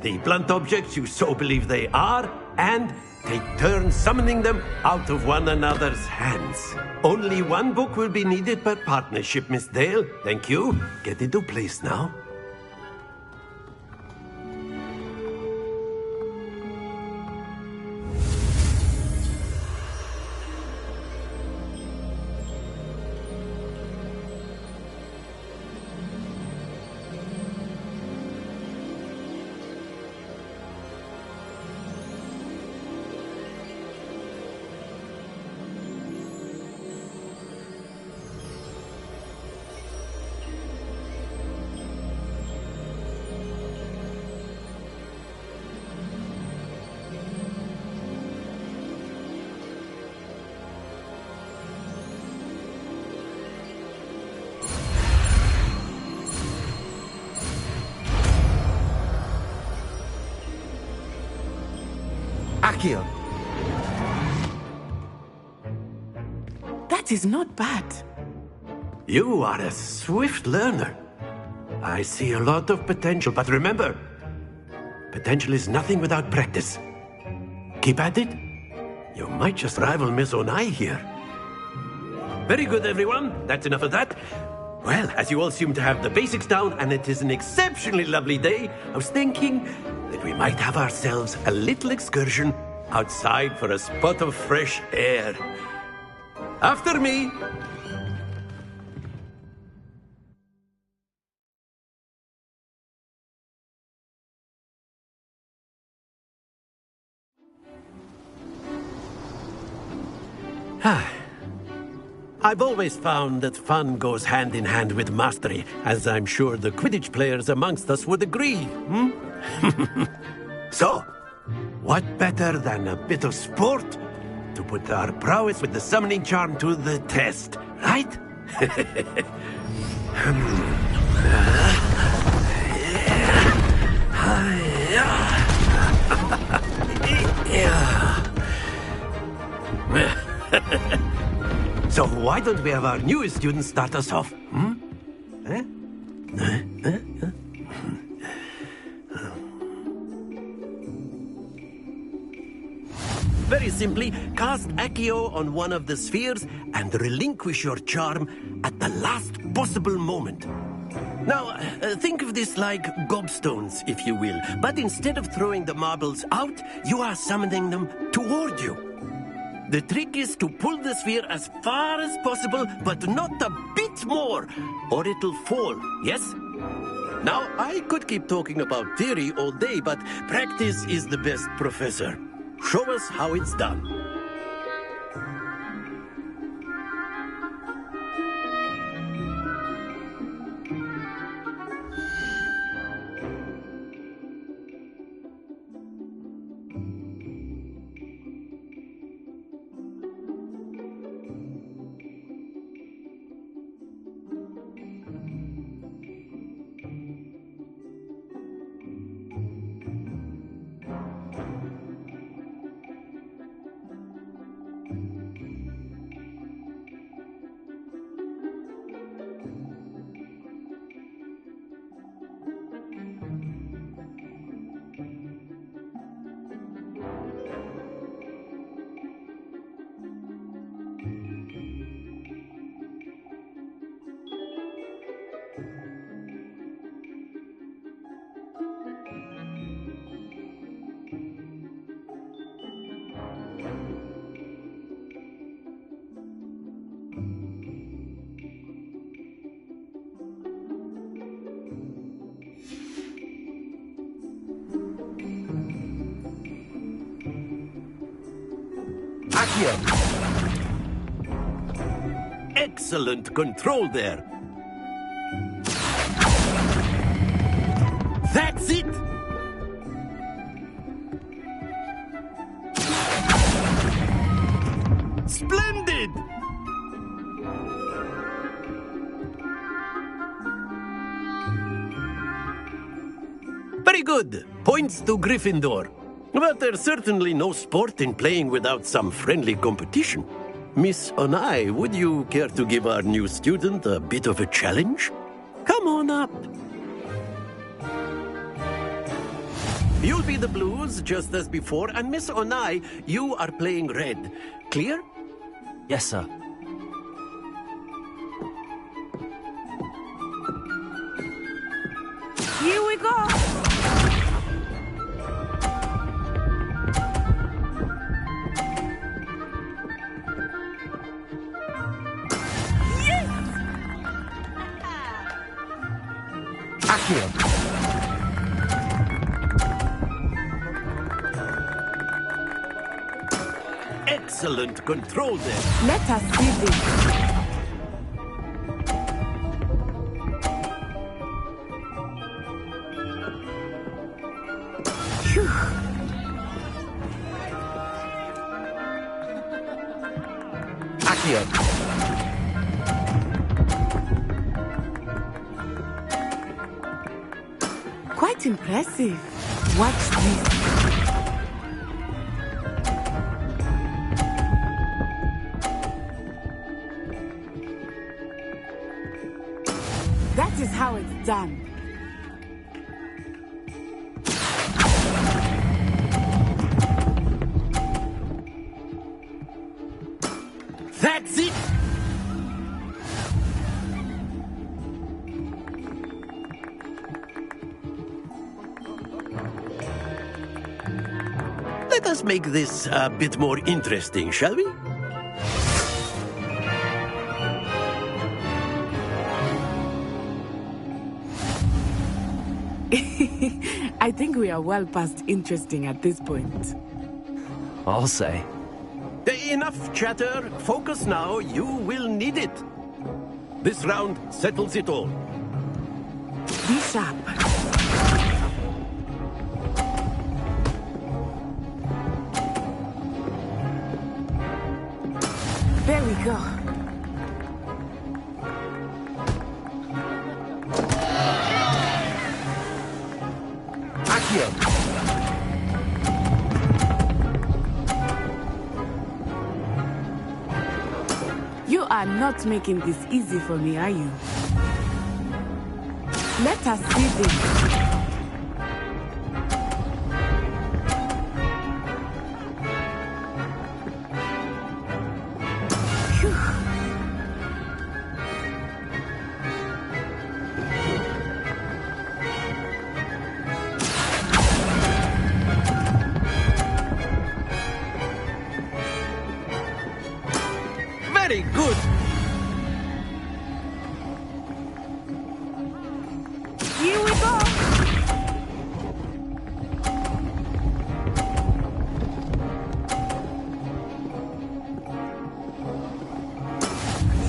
the blunt objects you so believe they are, and take turns summoning them out of one another's hands. Only one book will be needed per partnership, Miss Dale. Thank you. Get into place now. Accio. That is not bad. You are a swift learner. I see a lot of potential, but remember, potential is nothing without practice. Keep at it. You might just rival Miss Onai here. Very good, everyone. That's enough of that. Well, as you all seem to have the basics down, and it is an exceptionally lovely day, I was thinking that we might have ourselves a little excursion outside for a spot of fresh air. After me. I've always found that fun goes hand in hand with mastery, as I'm sure the Quidditch players amongst us would agree. So, what better than a bit of sport to put our prowess with the summoning charm to the test, right? So why don't we have our newest student start us off? Very simply, cast Accio on one of the spheres and relinquish your charm at the last possible moment. Now, think of this like gobstones, if you will, but instead of throwing the marbles out, you are summoning them toward you. The trick is to pull the sphere as far as possible, but not a bit more, or it'll fall, yes? Now, I could keep talking about theory all day, but practice is the best professor. Show us how it's done. Excellent control there. That's it! Splendid! Very good. Points to Gryffindor. But there's certainly no sport in playing without some friendly competition. Miss Onai, would you care to give our new student a bit of a challenge? Come on up. You'll be the blues, just as before, and Miss Onai, you are playing red. Clear? Yes, sir. Here we go! Accio. Excellent control there. Let us see this. Phew. Accio. Quite impressive. Watch this. That is how it's done. That's it! Let us make this a bit more interesting, shall we? I think we are well past interesting at this point. I'll say. Enough chatter. Focus now. You will need it. This round settles it all. Be sharp. There we go. Accio. You are not making this easy for me, are you? Let us see this. Very good. Here we go.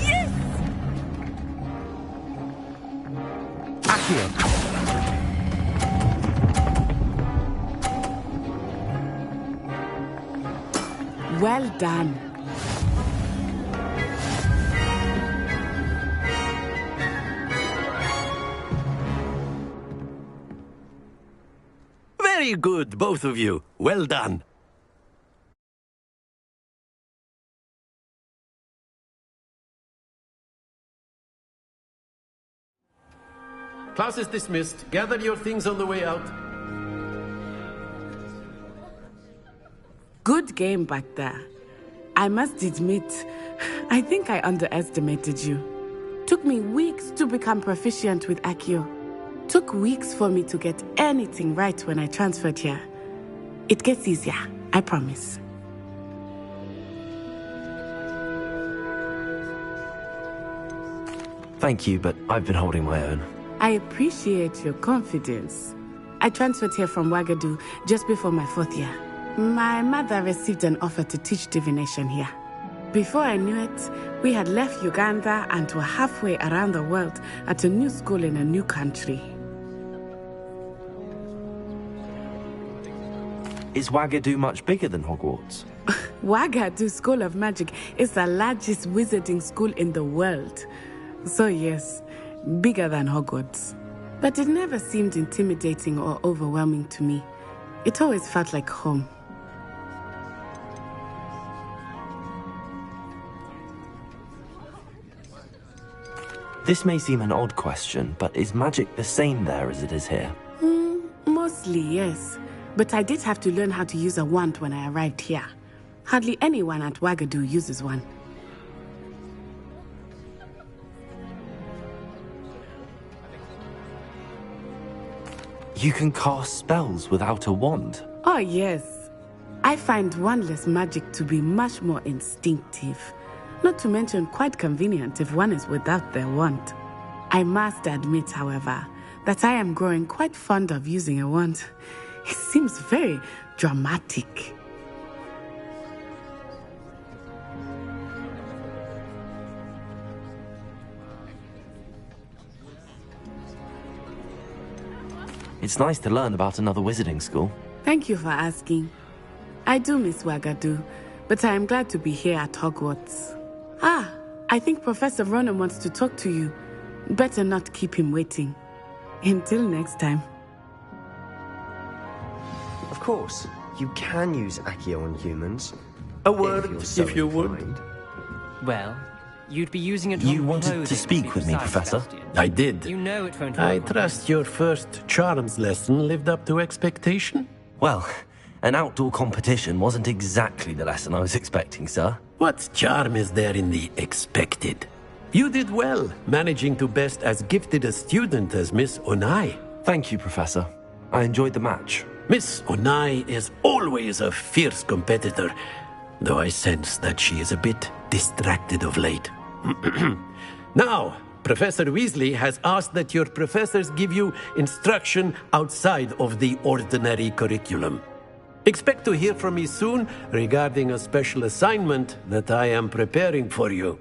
Yes! Accio. Well done. Very good, both of you. Well done. Class is dismissed. Gather your things on the way out. Good game back there. I must admit, I think I underestimated you. Took me weeks to become proficient with Accio. Took weeks for me to get anything right when I transferred here. It gets easier, I promise. Thank you, but I've been holding my own. I appreciate your confidence. I transferred here from Wagadu just before my 4th year. My mother received an offer to teach divination here. Before I knew it, we had left Uganda and were halfway around the world at a new school in a new country. Is Wagadu much bigger than Hogwarts? Wagadu School of Magic is the largest wizarding school in the world. So yes, bigger than Hogwarts. But it never seemed intimidating or overwhelming to me. It always felt like home. This may seem an odd question, but is magic the same there as it is here? Mostly, yes. but I did have to learn how to use a wand when I arrived here. Hardly anyone at Wagadu uses one. You can cast spells without a wand. Oh, yes. I find wandless magic to be much more instinctive. Not to mention quite convenient if one is without their wand. I must admit, however, that I am growing quite fond of using a wand. It seems very dramatic. It's nice to learn about another wizarding school. Thank you for asking. I do miss Wagadu, but I am glad to be here at Hogwarts. Ah, I think Professor Ronen wants to talk to you. Better not keep him waiting. Until next time. Of course, you can use Accio on humans. A word, you're so if you would. inclined. Well, you'd be using it You on wanted to clothing speak with me, besides Professor? Sebastian. I did. You know it won't I work on trust your first charms lesson lived up to expectation. Well, an outdoor competition wasn't exactly the lesson I was expecting, sir. What charm is there in the expected? You did well, managing to best as gifted a student as Miss Onai. Thank you, Professor. I enjoyed the match. Miss Onai is always a fierce competitor, though I sense that she is a bit distracted of late. Now, Professor Weasley has asked that your professors give you instruction outside of the ordinary curriculum. Expect to hear from me soon regarding a special assignment that I am preparing for you.